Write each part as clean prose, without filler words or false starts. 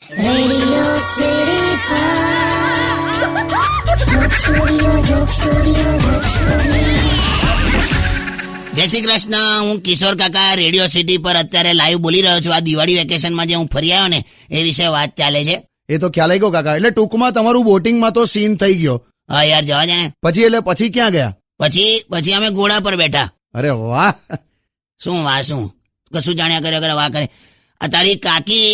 Radio city જય શ્રી કૃષ્ણ. હું કિશોર કાકા રેડિયો સિટી પર અત્યારે લાઈવ બોલી રહ્યો છું. આ દિવાળી વેકેશનમાં જે હું ફરી આવ્યો ને એ વિશે વાત ચાલે છે. એ તો ખ્યાલ આવી ગયો કાકા. એટલે ટૂંકમાં તમારું બોટિંગમાં તો સીન થઈ ગયો. હા યાર, જવા દે ને. પછી ક્યાં ગયા? પછી અમે ઘોડા પર બેઠા. અરે વાહ. શું કશું જાણ્યા કરે વાહ કરે. આ તારી કાકી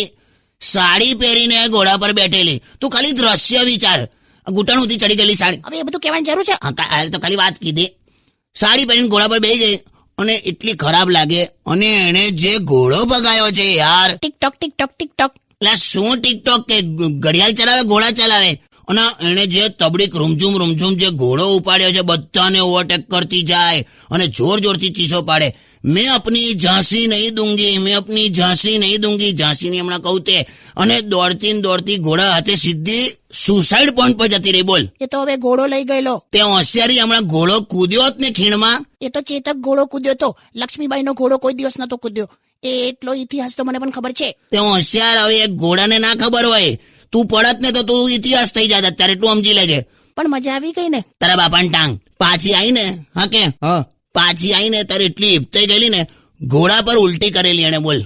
સાડી પહેરીને ઘોડા પર બેઠેલી. તું ખાલી દ્રશ્ય વિચાર. ઘૂંટણ સુધી ચડી ગયેલી સાડી. હવે એ બધું કહેવાની જરૂર છે? હાલ તો ખાલી વાત કીધી. સાડી પહેરીને ઘોડા પર બેસી ગઈ અને એટલી ખરાબ લાગે. અને એને જે ઘોડો ભગાયો છે યાર. ટિકટોક એટલે શું ટિકટોક કે ઘડિયાળ ચલાવે ઘોડા ચલાવે. અને એને જે તબડીક રૂમઝુમ જે ઘોડો ઉપાડ્યો છે બધાને ઓવરટેક કરતી જાય અને જોરથી ચીસો પાડે. મેં અપની ઝાંસી નહીં દૂંગી. ઝાંસીની હમણાં કહું તે. અને દોડતી ઘોડા હાથે સીધી સુસાઇડ પોઈન્ટ પર જતી રહી. બોલ. એ તો હવે ઘોડો લઈ ગયેલો. તે હોશિયારી. હમણાં ઘોડો કૂદ્યો હોત ને ખીણમાં. એ તો ચેતક ઘોડો કૂદ્યો તો. લક્ષ્મીબાઈ નો ઘોડો કોઈ દિવસ નતો કૂદ્યો. એટલો ઇતિહાસ તો મને પણ ખબર છે. તે હોશિયાર. હવે એક ઘોડાને ના ખબર હોય. તું પડત ને તો તું ઇતિહાસ થઈ જાત અત્યારે. તું સમજી લેજે. પણ મજા આવી ગઈ ને. તારા બાપાની ટાંગ પાછી આવી ને. હા કે પાછી આવીને તારે એટલી હિપતાઈ ગયેલી ને ઘોડા પર ઉલટી કરેલી એને. બોલ.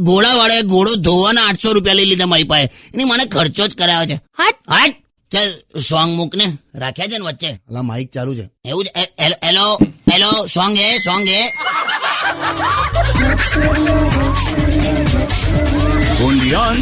ઘોડા વાળે ઘોડો ધોવાના 800 રૂપિયા લઈ લીધા મારી પાસે. એની મને ખર્ચો જ કરાવ્યો છે. હટ ચાલ સોંગ મૂક ને. રાખ્યા છે ને વચ્ચે. અલા માઇક ચાલુ છે. એવું છે. હેલો સોંગ હે. Only on